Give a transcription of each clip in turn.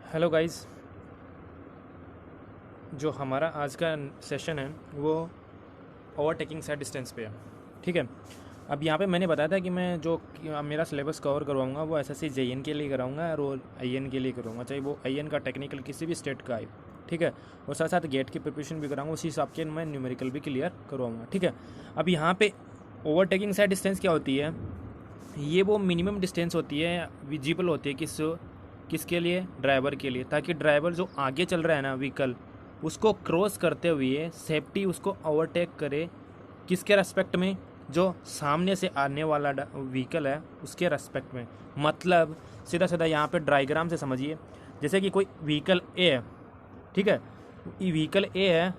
Hello guys. जो हमारा आज का सेशन है वो ओवरटेकिंग साइड डिस्टेंस पे है। ठीक है। अब यहाँ पे मैंने बताया था कि मैं जो मेरा सिलेबस कवर करवाऊँगा वो एसएससी जेईएन के लिए कराऊँगा और आईएन के लिए करूँगा, चाहे वो आईएन का टेक्निकल किसी भी स्टेट का आए। ठीक है। और साथ साथ गेट की प्रिपरेशन भी कराऊँगा, उसी हिसाब के मैं न्यूमेरिकल भी क्लियर करवाऊँगा। ठीक है। अब यहाँ पे ओवरटेकिंग साइड डिस्टेंस क्या होती है? ये वो मिनिमम डिस्टेंस होती है, विजिबल होती है किसके लिए? ड्राइवर के लिए, ताकि ड्राइवर जो आगे चल रहा है ना व्हीकल, उसको क्रॉस करते हुए सेफ्टी उसको ओवरटेक करे। किसके रेस्पेक्ट में? जो सामने से आने वाला व्हीकल है उसके रेस्पेक्ट में। मतलब सीधा सीधा यहाँ पे डायग्राम से समझिए। जैसे कि कोई व्हीकल ए है, ठीक है। व्हीकल ए है,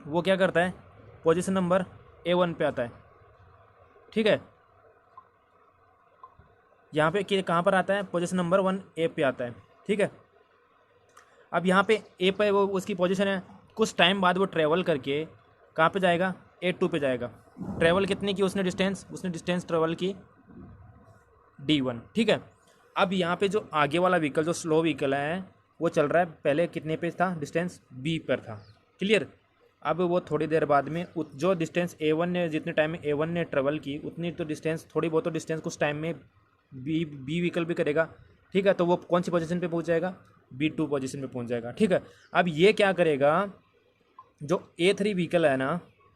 वो क्या करता है? पोजीशन नंबर A1 पे आता है। ठीक है। यहाँ पे कहाँ पर आता है? पोजीशन नंबर 1A पे आता है। ठीक है। अब यहाँ पे ए पे वो उसकी पोजीशन है, कुछ टाइम बाद वो ट्रैवल करके कहाँ पे जाएगा? A2 पे जाएगा। ट्रैवल कितनी की उसने डिस्टेंस ट्रैवल की D1। ठीक है। अब यहाँ पे जो आगे वाला व्हीकल, जो स्लो व्हीकल है, वो चल रहा है, पहले कितने पे था? डिस्टेंस B पर था। क्लियर। अब वो थोड़ी देर बाद में जो डिस्टेंस A1 ने, जितने टाइम में A1 ने ट्रेवल की उतनी तो डिस्टेंस, थोड़ी बहुत तो डिस्टेंस कुछ टाइम में बी व्हीकल भी करेगा। ठीक है। तो वो कौन सी पोजीशन पे पहुंच जाएगा? B2 पोजीशन पे पहुंच जाएगा। ठीक है। अब ये क्या करेगा? जो A3 व्हीकल है ना,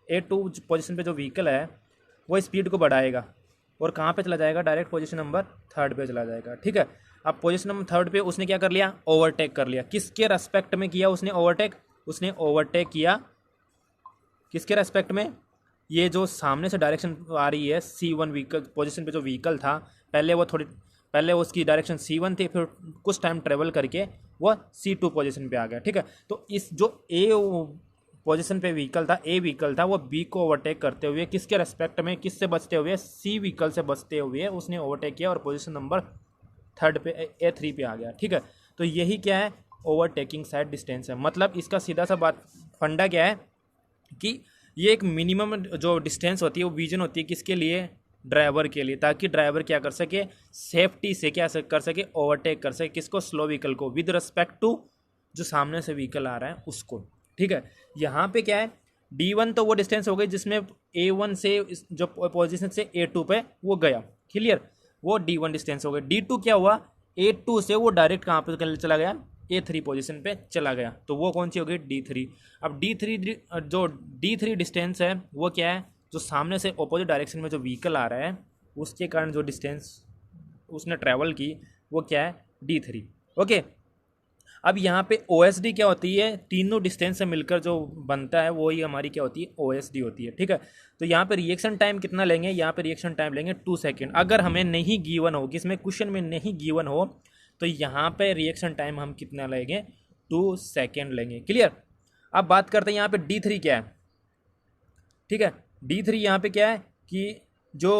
A2 पोजीशन पे जो व्हीकल है वो स्पीड को बढ़ाएगा और कहाँ पे चला जाएगा? डायरेक्ट पोजीशन नंबर 3 पे चला जाएगा। ठीक है। अब पोजीशन नंबर 3 पे उसने क्या कर लिया? ओवरटेक कर लिया। किसके रेस्पेक्ट में किया उसने ओवरटेक? उसने ओवरटेक किया किसके रेस्पेक्ट में? ये जो सामने से डायरेक्शन आ रही है C1 व्हीकल पोजीशन पे जो व्हीकल था, पहले उसकी डायरेक्शन C1 थी, फिर कुछ टाइम ट्रेवल करके वो C2 पोजीशन पे आ गया। ठीक है। तो इस जो ए पोजीशन पे व्हीकल था, ए व्हीकल था, वो बी को ओवरटेक करते हुए किसके रेस्पेक्ट में, किससे बचते हुए? सी व्हीकल से बचते हुए उसने ओवरटेक किया और पोजीशन नंबर 3 पे A3 पे आ गया। ठीक है। तो यही क्या है? ओवरटेकिंग साइड डिस्टेंस है। मतलब इसका सीधा सा बात फंडा क्या है कि ये एक मिनिमम जो डिस्टेंस होती है वो विजन होती है किसके लिए? ड्राइवर के लिए, ताकि ड्राइवर क्या कर सके? सेफ्टी से क्या कर सके? ओवरटेक कर सके। किसको? स्लो व्हीकल को, विद रिस्पेक्ट टू जो सामने से व्हीकल आ रहा है उसको। ठीक है। यहाँ पे क्या है? D1 तो वो डिस्टेंस हो गई जिसमें A1 से जो पोजीशन से A2 पे वो गया। क्लियर। वो D1 डिस्टेंस हो गई। D2 क्या हुआ? A2 से वो डायरेक्ट कहाँ पे चला गया? A3 पोजीशन पे चला गया। तो वो कौन सी हो गई? D3। अब D3 डिस्टेंस है वो क्या है? जो सामने से ऑपोजिट डायरेक्शन में जो व्हीकल आ रहा है उसके कारण जो डिस्टेंस उसने ट्रैवल की वो क्या है? D3। ओके। अब यहाँ पे OSD क्या होती है? तीनों डिस्टेंस से मिलकर जो बनता है वही हमारी क्या होती है? OSD होती है। ठीक है। तो यहाँ पे रिएक्शन टाइम कितना लेंगे? यहाँ पे रिएक्शन टाइम लेंगे 2 सेकेंड। अगर हमें नहीं गिवन हो, किसमें क्वेश्चन में नहीं गिवन हो, तो यहाँ पे रिएक्शन टाइम हम कितना लेंगे? 2 सेकेंड लेंगे। क्लियर। अब बात करते हैं यहाँ पे D3 क्या है। ठीक है। D3 यहाँ पे क्या है कि जो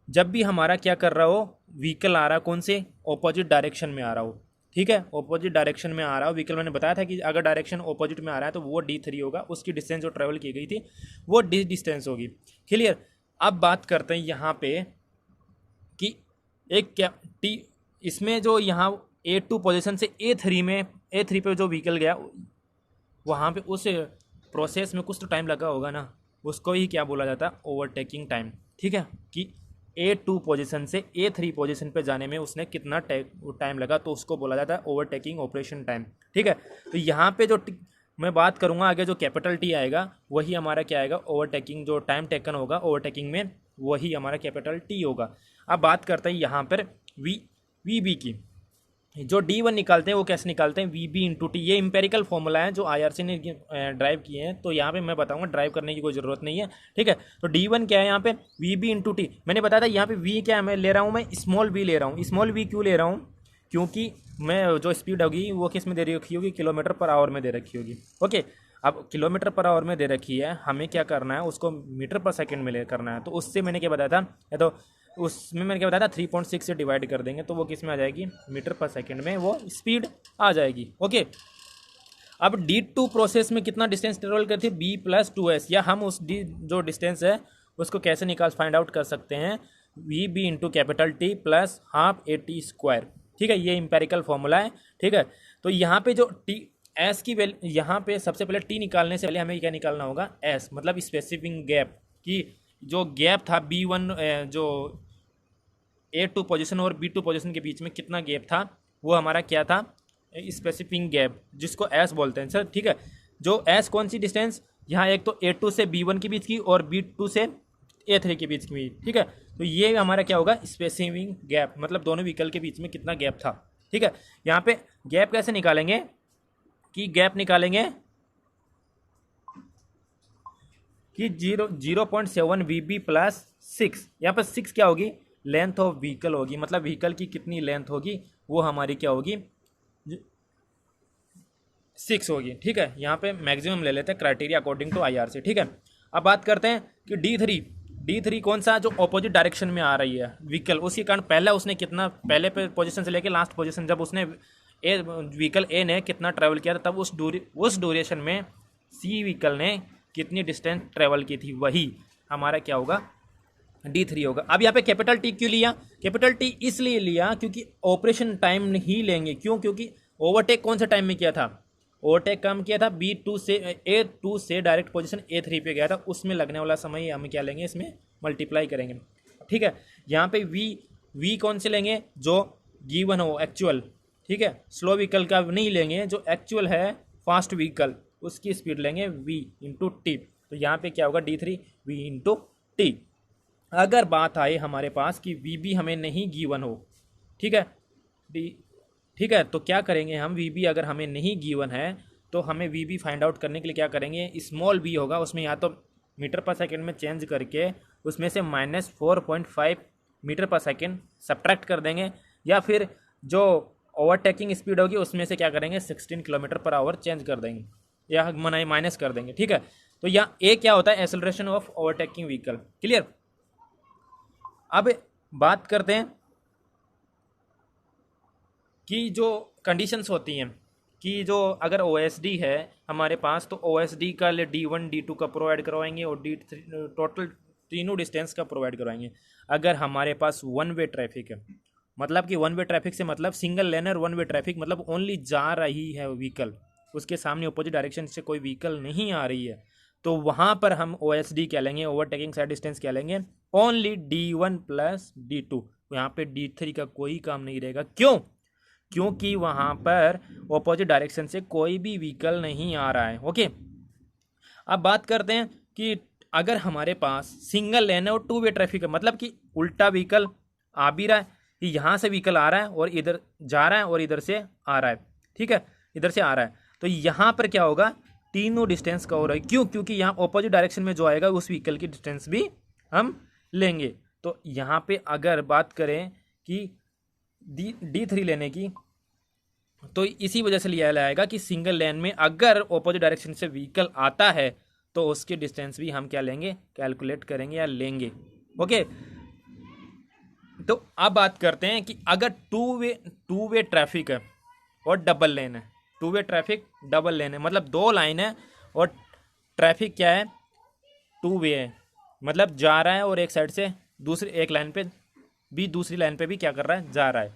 जब भी हमारा क्या कर रहा हो, व्हीकल आ रहा, कौन से? ऑपोजिट डायरेक्शन में आ रहा हो। ठीक है। ऑपोजिट डायरेक्शन में आ रहा हो व्हीकल, मैंने बताया था कि अगर डायरेक्शन ऑपोजिट में आ रहा है तो वो D3 होगा, उसकी डिस्टेंस जो ट्रेवल की गई थी वो डिस्टेंस होगी। क्लियर। अब बात करते हैं यहाँ पे कि एक क्या इसमें जो यहाँ A2 पोजीशन से A3 पे जो व्हीकल गया, वहाँ पे उस प्रोसेस में कुछ तो टाइम लगा होगा ना, उसको ही क्या बोला जाता है? Overtaking time. ठीक है। कि A2 पोजीशन से A3 पोजीशन पे जाने में उसने कितना टाइम लगा, तो उसको बोला जाता है ओवरटेकिंग ऑपरेशन टाइम। ठीक है। तो यहाँ पे जो मैं बात करूँगा आगे, जो कैपिटल T आएगा वही हमारा क्या आएगा? ओवरटेकिंग जो टाइम टेकन होगा ओवरटेकिंग में वही हमारा कैपिटल T होगा। अब बात करते हैं यहाँ पर VB की। जो D1 निकालते हैं वो कैसे निकालते हैं? VB/T। ये इंपेरिकल फॉर्मूला है जो IRC ने ड्राइव किए हैं, तो यहाँ पे मैं बताऊंगा, ड्राइव करने की कोई ज़रूरत नहीं है। ठीक है। तो D1 क्या है यहाँ पे? VB/T। मैंने बताया था यहाँ पे V क्या है? मैं ले रहा हूँ, मैं स्मॉल v ले रहा हूँ। स्मॉल v क्यों ले रहा हूँ? क्योंकि मैं जो स्पीड होगी वो किस में दे रखी होगी? किलोमीटर पर आवर में दे रखी होगी। ओके। अब किलोमीटर पर आवर में दे रखी है, हमें क्या करना है? उसको मीटर पर सेकेंड में करना है। तो उससे मैंने क्या बताया था? या तो उसमें मैंने क्या बताया था? 3.6 से डिवाइड कर देंगे तो वो किस में आ जाएगी? मीटर पर सेकंड में वो स्पीड आ जाएगी। ओके। अब D2 प्रोसेस में कितना डिस्टेंस ट्रेवल करती है? B+2s। या हम उस जो डिस्टेंस है उसको कैसे फाइंड आउट कर सकते हैं? VB × T plus half AT square. ठीक है। ये इंपेरिकल फॉर्मूला है। ठीक है। तो यहाँ पे जो टी एस की वैल्यू, यहाँ पे सबसे पहले टी निकालने से पहले हमें क्या निकालना होगा, एस, मतलब स्पेसिफिक गैप, कि जो गैप था B1 जो A2 पोजीशन और B2 पोजीशन के बीच में कितना गैप था, वो हमारा क्या था, स्पेसिफिक गैप, जिसको एस बोलते हैं सर। ठीक है, जो एस कौन सी डिस्टेंस, यहाँ एक तो A2 से B1 के बीच की और B2 से A3 के बीच की। ठीक है, तो ये हमारा क्या होगा, स्पेसिफिक गैप, मतलब दोनों व्हीकल के बीच में कितना गैप था। ठीक है, यहाँ पे गैप कैसे निकालेंगे, कि गैप निकालेंगे कि 0.7 VB प्लस 6, यहाँ पर 6 क्या होगी, लेंथ ऑफ व्हीकल होगी, मतलब व्हीकल की कितनी लेंथ होगी वो हमारी क्या होगी, 6 होगी। ठीक है, यहाँ पे मैक्सिमम ले लेते हैं क्राइटेरिया अकॉर्डिंग टू IRC। ठीक है, अब बात करते हैं कि D3 कौन सा, जो ऑपोजिट डायरेक्शन में आ रही है व्हीकल, उसी कारण पहले उसने कितना, पहले पे पोजीशन से लेके लास्ट पोजीशन, जब उसने व्हीकल ए ने कितना ट्रैवल किया था, तब उस ड्यूरेशन में सी व्हीकल ने कितनी डिस्टेंस ट्रैवल की थी, वही हमारा क्या होगा, D3 होगा। अब यहाँ पे कैपिटल टी क्यों लिया, कैपिटल टी इसलिए लिया क्योंकि ऑपरेशन टाइम ही लेंगे, क्यों, क्योंकि ओवरटेक कौन से टाइम में किया था, ओवरटेक काम किया था B2 से A2 से डायरेक्ट पोजीशन A3 पे गया था, उसमें लगने वाला समय हम क्या लेंगे, इसमें मल्टीप्लाई करेंगे। ठीक है, यहाँ पे V कौन से लेंगे, जो गिवन हो एक्चुअल। ठीक है, स्लो व्हीकल का नहीं लेंगे, जो एक्चुअल है फास्ट व्हीकल उसकी स्पीड लेंगे V इंटू टी। तो यहाँ पे क्या होगा, D3 V इंटू टी। अगर बात आए हमारे पास कि VB हमें नहीं गिवन हो, ठीक है, ठीक है, तो क्या करेंगे हम, VB अगर हमें नहीं गिवन है तो हमें VB फाइंड आउट करने के लिए क्या करेंगे, स्मॉल b होगा, उसमें या तो मीटर पर सेकंड में चेंज करके उसमें से -4.5 मीटर पर सेकंड सब्ट्रैक्ट कर देंगे, या फिर जो ओवरटेकिंग स्पीड होगी उसमें से क्या करेंगे, 16 किलोमीटर पर आवर चेंज कर देंगे या माइनस कर देंगे। ठीक है, तो यहाँ ए क्या होता है, acceleration of overtaking vehicle. Clear. अब बात करते हैं कि जो कंडीशंस होती हैं, कि जो अगर OSD है हमारे पास, तो OSD का लिए D1 D2 का प्रोवाइड करवाएंगे और D3 टोटल तीनों डिस्टेंस का प्रोवाइड करवाएंगे। अगर हमारे पास वन वे ट्रैफिक है, मतलब कि वन वे ट्रैफिक से मतलब single learner one way traffic, मतलब ओनली जा रही है व्हीकल, उसके सामने अपोजिट डायरेक्शन से कोई व्हीकल नहीं आ रही है, तो वहाँ पर हम OSD क्या लेंगे, ओवरटेकिंग साइड डिस्टेंस क्या लेंगे, ओनली D1 प्लस D2। यहाँ पे D3 का कोई काम नहीं रहेगा, क्यों, क्योंकि वहाँ पर ऑपोजिट डायरेक्शन से कोई भी व्हीकल नहीं आ रहा है। ओके, अब बात करते हैं कि अगर हमारे पास सिंगल लेन है और टू वे ट्रैफिक है, मतलब कि उल्टा व्हीकल आ भी रहा है, कि यहाँ से व्हीकल आ रहा है और इधर जा रहा है और इधर से आ रहा है। ठीक है, इधर से आ रहा है, तो यहाँ पर क्या होगा, तीनों डिस्टेंस कवर है, क्यों, क्योंकि यहाँ ऑपोजिट डायरेक्शन में जो आएगा उस व्हीकल की डिस्टेंस भी हम लेंगे। तो यहाँ पे अगर बात करें कि D3 लेने की, तो इसी वजह से लिया जाएगा कि सिंगल लेन में अगर ऑपोजिट डायरेक्शन से व्हीकल आता है तो उसकी डिस्टेंस भी हम क्या लेंगे, कैलकुलेट करेंगे या लेंगे। ओके, तो अब बात करते हैं कि अगर टू वे ट्रैफिक है और डबल लेन है, to way traffic double lane है, मतलब दो लाइन है और ट्रैफिक क्या है, टू वे है, मतलब जा रहा है और एक साइड से दूसरी एक लाइन पे भी, दूसरी लाइन पे भी क्या कर रहा है, जा रहा है।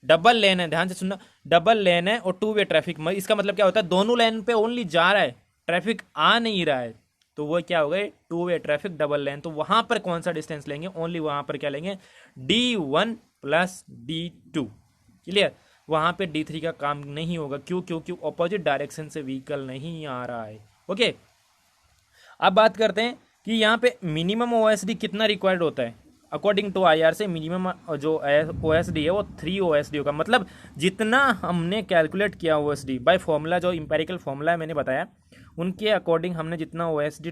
डबल लेन है, ध्यान से सुनना, डबल लेन है और टू वे ट्रैफिक, इसका मतलब क्या होता है, दोनों लाइन पे ओनली जा रहा है, ट्रैफिक आ नहीं रहा है, तो वो क्या हो गए, to way traffic double lane. तो वहां पर कौन सा डिस्टेंस लेंगे, ओनली वहां पर क्या लेंगे, D1 प्लस D2। क्लियर, वहां पे D3 का काम नहीं होगा, क्यों, क्योंकि ऑपोजिट डायरेक्शन से व्हीकल नहीं आ रहा है। ओके, अब बात करते हैं कि यहाँ पे मिनिमम OSD कितना रिक्वायर्ड होता है, अकॉर्डिंग टू IR से मिनिमम जो OSD है वो 3 OSD होगा, मतलब जितना हमने कैलकुलेट किया OSD बाय फॉर्मूला, जो इंपेरिकल फॉर्मूला है मैंने बताया, उनके अकॉर्डिंग हमने जितना OSD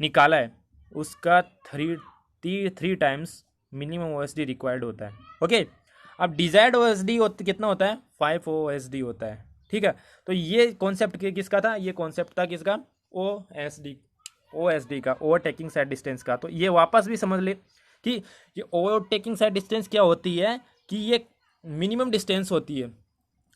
निकाला है उसका 3 टाइम्स मिनिमम OSD रिक्वायर्ड होता है। ओके, अब डिजायर्ड OSD कितना होता है, 5 OSD होता है। ठीक है, तो ये कॉन्सेप्ट किसका था, ये कॉन्सेप्ट था किसका, OSD का, ओवरटेकिंग साइड डिस्टेंस का। तो ये वापस भी समझ ले कि ये ओवरटेकिंग साइड डिस्टेंस क्या होती है, कि ये मिनिमम डिस्टेंस होती है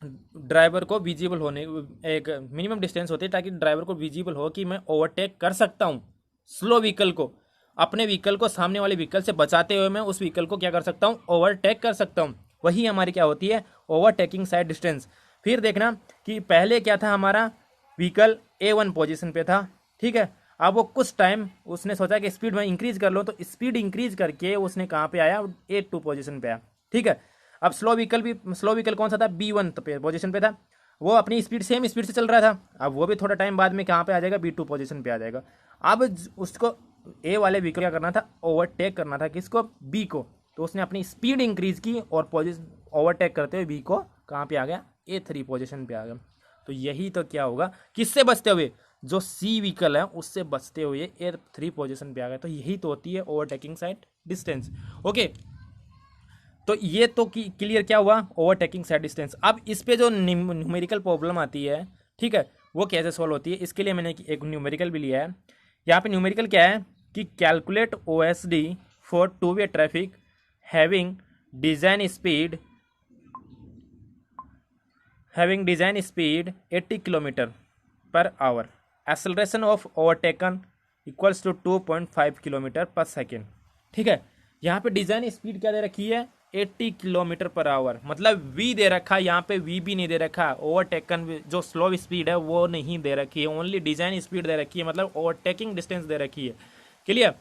ड्राइवर को विजिबल होने, एक मिनिमम डिस्टेंस होती है ताकि ड्राइवर को विजिबल हो कि मैं ओवरटेक कर सकता हूँ स्लो व्हीकल को, अपने व्हीकल को सामने वाले व्हीकल से बचाते हुए मैं उस व्हीकल को क्या कर सकता हूँ, ओवरटेक कर सकता हूँ। वही हमारी क्या होती है, ओवरटेकिंग साइड डिस्टेंस। फिर देखना कि पहले क्या था, हमारा व्हीकल A1 पोजीशन पे था, ठीक है। अब वो कुछ टाइम उसने सोचा कि स्पीड में इंक्रीज कर लो, तो स्पीड इंक्रीज करके उसने कहाँ पे आया, A2 पोजीशन पे आया, ठीक है। अब स्लो व्हीकल कौन सा था, B1 पे पोजीशन पे था, वो अपनी स्पीड सेम स्पीड से चल रहा था। अब वो भी थोड़ा टाइम बाद में कहाँ पे आ जाएगा, B2 पोजीशन पे आ जाएगा। अब उसको ए वाले व्हीकल क्या करना था, ओवरटेक करना था किसको, बी को। तो उसने अपनी स्पीड इंक्रीज की और पोजीशन ओवरटेक करते हुए बी को कहाँ पे आ गया, A3 पोजीशन पे आ गया। तो यही तो क्या होगा, किससे बचते हुए, जो सी व्हीकल है उससे बचते हुए A3 पोजीशन पे आ गया। तो यही तो होती है ओवरटेकिंग साइड डिस्टेंस। ओके, तो ये तो क्लियर क्या हुआ, ओवरटेकिंग साइड डिस्टेंस। अब इस पे जो न्यूमेरिकल प्रॉब्लम आती है, ठीक है, वो कैसे सॉल्व होती है, इसके लिए मैंने एक न्यूमेरिकल भी लिया है। यहाँ पे न्यूमेरिकल क्या है कि calculate OSD for two way traffic having design speed 80 kilometre per hour, acceleration of overtaken equals to 2.5 kilometre per second, ठीक है। यहाँ पे डिजाइन स्पीड क्या दे रखी है, 80 किलोमीटर पर आवर, मतलब वी दे रखा है, यहाँ पे वी भी नहीं दे रखा, ओवरटेकन जो स्लो स्पीड है वो नहीं दे रखी है, ओनली डिजाइन स्पीड दे रखी है, मतलब ओवरटेकिंग डिस्टेंस दे रखी है, क्लियर।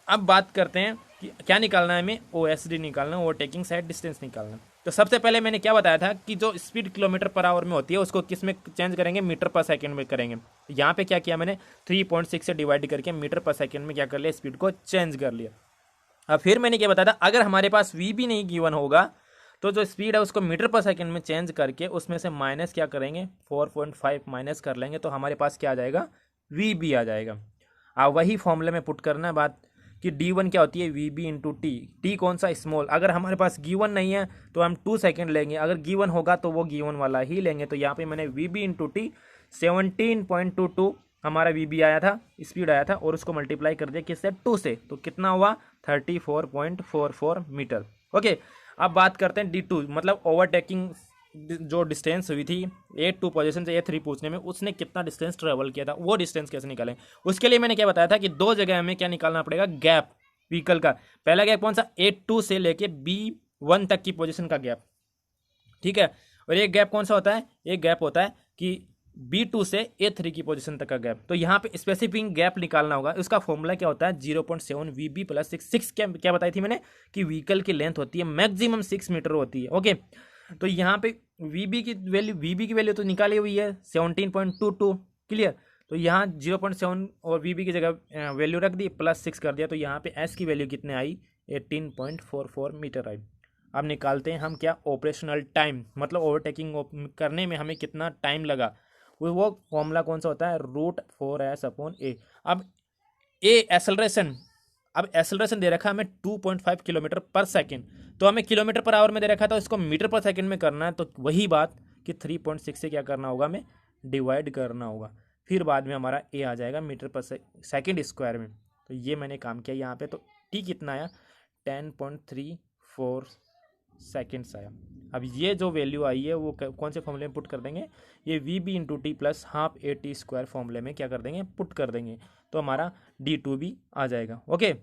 अब बात करते हैं कि क्या निकालना है हमें, OSD निकालना, ओवरटेकिंग साइड डिस्टेंस निकालना। तो सबसे पहले मैंने क्या बताया था कि जो स्पीड किलोमीटर पर आवर में होती है उसको किस में चेंज करेंगे, मीटर पर सेकंड में करेंगे। यहाँ पे क्या किया मैंने, 3.6 से डिवाइड करके मीटर पर सेकंड में क्या कर लिया, स्पीड को चेंज कर लिया। अब फिर मैंने क्या बताया था, अगर हमारे पास वी भी नहीं गिवन होगा तो जो स्पीड है उसको मीटर पर सेकंड में चेंज करके उसमें से माइनस क्या करेंगे, 4.5 माइनस कर लेंगे, तो हमारे पास क्या आ जाएगा, वी भी आ जाएगा। अब वही फॉर्मूले में पुट करना है बात कि D1 क्या होती है, VB इंटू टी। टी कौन सा, स्मॉल। अगर हमारे पास गिवन नहीं है तो हम 2 सेकेंड लेंगे, अगर गिवन होगा तो वो गिवन वाला ही लेंगे। तो यहाँ पे मैंने VB इंटू टी 17.22 हमारा VB आया था, स्पीड आया था, और उसको मल्टीप्लाई कर दिया किससे, 2 से, तो कितना हुआ 34.44 मीटर। ओके, अब बात करते हैं D2, मतलब ओवरटेकिंग जो डिस्टेंस हुई थी A2 पोजीशन से A3 पूछने में, उसने कितना डिस्टेंस ट्रेवल किया था, वो डिस्टेंस कैसे निकालें। उसके लिए मैंने क्या बताया था कि दो जगह हमें क्या निकालना पड़ेगा, गैप व्हीकल का। पहला गैप कौन सा, A2 से लेके B1 तक की पोजीशन का गैप, ठीक है। और एक गैप कौन सा होता है, एक गैप होता है कि B2 से A3 की पोजीशन तक का गैप। तो यहाँ पे स्पेसिफिक गैप निकालना होगा, उसका फॉर्मूला क्या होता है, 0.7 VB प्लस 6 क्या बताई थी मैंने कि व्हीकल की लेंथ होती है मैक्सिमम 6 मीटर होती है। ओके, तो यहाँ पे VB की वैल्यू तो निकाली हुई है 17.22, क्लियर। तो यहाँ 0.7 और VB की जगह वैल्यू रख दी, प्लस 6 कर दिया, तो यहाँ पे S की वैल्यू कितने आई, 18.44 मीटर आई। अब निकालते हैं हम क्या, ऑपरेशनल टाइम, मतलब ओवरटेकिंग करने में हमें कितना टाइम लगा। वो फॉर्मूला कौन सा होता है, √4S/A। अब ए एक्सेलरेशन, अब एक्सेलरेशन दे रखा है हमें 2.5 किलोमीटर पर सेकेंड, तो हमें किलोमीटर पर आवर में दे रखा था, इसको मीटर पर सेकेंड में करना है। तो वही बात कि 3.6 से क्या करना होगा, हमें डिवाइड करना होगा, फिर बाद में हमारा ए आ जाएगा मीटर पर सेकेंड स्क्वायर में। तो ये मैंने काम किया यहाँ पे। तो टी कितना आया, 10.34 सेकेंड्स आया। अब ये जो वैल्यू आई है वो कौन से फॉर्मूले में पुट कर देंगे, ये VB into T plus half AT square फॉर्मूले में क्या कर देंगे, पुट कर देंगे, तो हमारा D2 भी आ जाएगा। ओके,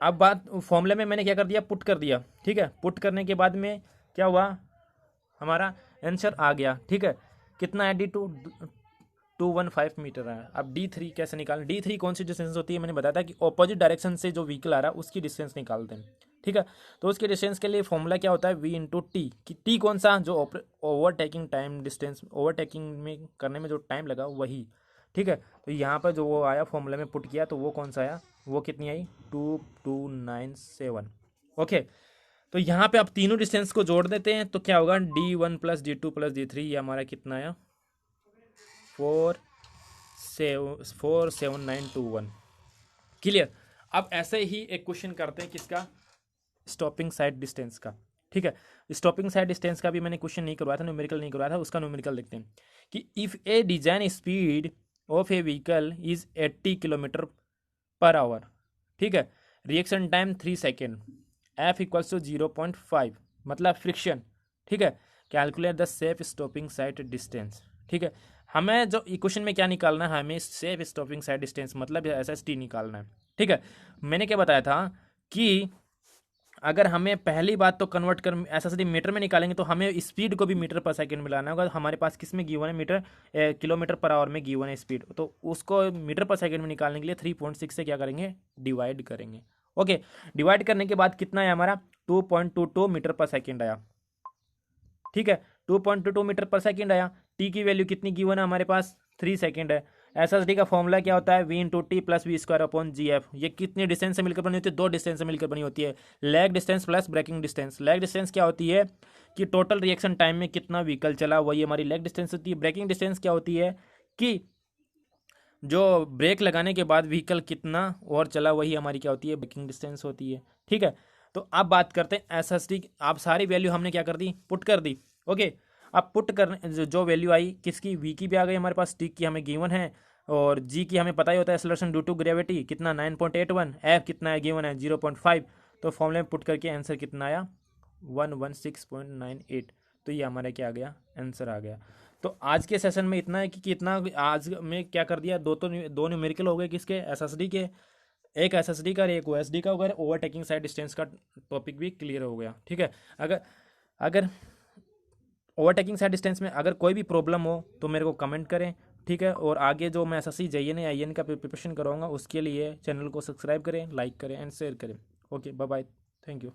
अब बात फॉर्मूले में मैंने क्या कर दिया, पुट कर दिया, ठीक है। पुट करने के बाद में क्या हुआ, हमारा आंसर आ गया, ठीक है। कितना है, D2 215 मीटर है। अब D3 कैसे निकालें, D3 कौन सी डिस्टेंस होती है, मैंने बताया था कि ऑपोजिट डायरेक्शन से जो व्हीकल आ रहा है उसकी डिस्टेंस निकालते हैं, ठीक है। तो उसके डिस्टेंस के लिए फॉर्मूला क्या होता है, V इंटू टी, कि टी कौन सा, जो ओवरटेकिंग टाइम डिस्टेंस, ओवरटेकिंग में करने में जो टाइम लगा वही, ठीक है। तो यहाँ पर जो वो आया फॉर्मूला में पुट किया, तो वो कौन सा आया, वो कितनी आई, 2297। ओके, तो यहाँ पे आप तीनों डिस्टेंस को जोड़ देते हैं तो क्या होगा, D1 plus D2 plus D3, ये हमारा कितना आया, 47921, क्लियर। अब ऐसे ही एक क्वेश्चन करते हैं किसका, स्टॉपिंग साइड डिस्टेंस का, ठीक है। स्टॉपिंग साइड डिस्टेंस का भी मैंने क्वेश्चन नहीं करवाया था, न्यूमेरिकल नहीं करवाया था, उसका न्यूमेरिकल देखते हैं कि if a design speed of a vehicle is 80 kilometre per hour, ठीक है, reaction time 3 second, F equals to 0.5, मतलब फ्रिक्शन, ठीक है। Calculate the safe stopping sight distance, ठीक है। हमें जो इक्वेशन में क्या निकालना है, हमें सेफ स्टॉपिंग साइड डिस्टेंस मतलब SST निकालना है, ठीक है। मैंने क्या बताया था कि अगर हमें पहली बात तो कन्वर्ट कर एसएसडी मीटर में निकालेंगे तो हमें स्पीड को भी मीटर पर सेकंड में लाना होगा। हमारे पास किस में गिवन है, मीटर किलोमीटर पर आवर में गिवन है स्पीड, तो उसको मीटर पर सेकंड में निकालने के लिए 3.6 से क्या करेंगे, डिवाइड करेंगे। ओके, डिवाइड करने के बाद कितना है हमारा 2.22 मीटर पर सेकेंड आया। ठीक है, 2.22 मीटर पर सेकेंड आया। टी की वैल्यू कितनी गिवन है हमारे पास, 3 सेकेंड है। एसएसडी का फॉर्मूला क्या होता है, V into T plus V square upon g F. ये कितनी डिस्टेंस से मिलकर बनी होती है, 2 डिस्टेंस से मिलकर बनी होती है। Lag distance plus braking distance. Lag distance क्या होती है कि टोटल रिएक्शन टाइम में कितना व्हीकल चला, वही हमारी लैग डिस्टेंस होती है। ब्रेकिंग डिस्टेंस क्या होती है कि जो ब्रेक लगाने के बाद व्हीकल कितना और चला, वही हमारी क्या होती है, ब्रेकिंग डिस्टेंस होती है। ठीक है, तो अब बात करते हैं एसएसडी। आप सारी वैल्यू हमने क्या कर दी, पुट कर दी। ओके, अब पुट करने जो वैल्यू आई किसकी, वी की भी आ गई हमारे पास, टी की हमें गिवन है और जी की हमें पता ही होता है एक्सेलरेशन ड्यू टू ग्रेविटी कितना 9.81, एफ कितना है गिवन है 0.5। तो फॉर्मूले में पुट करके आंसर कितना आया 116.98। तो ये हमारा क्या आ गया, आंसर आ गया। तो आज के सेशन में इतना है कि कितना आज में क्या कर दिया, दो न्यूमेरिकल हो गए किसके, एसएसडी के। एक एसएसडी का एक ओएसडी का होगा, ओवरटेकिंग साइड डिस्टेंस का टॉपिक भी क्लियर हो गया। ठीक है, अगर ओवरटेकिंग साइड डिस्टेंस में अगर कोई भी प्रॉब्लम हो तो मेरे को कमेंट करें। ठीक है, और आगे जो मैं एसएससी जेईएन या आईएन का प्रिपरेशन कराऊंगा उसके लिए चैनल को सब्सक्राइब करें, लाइक करें एंड शेयर करें। Okay, bye bye, thank you.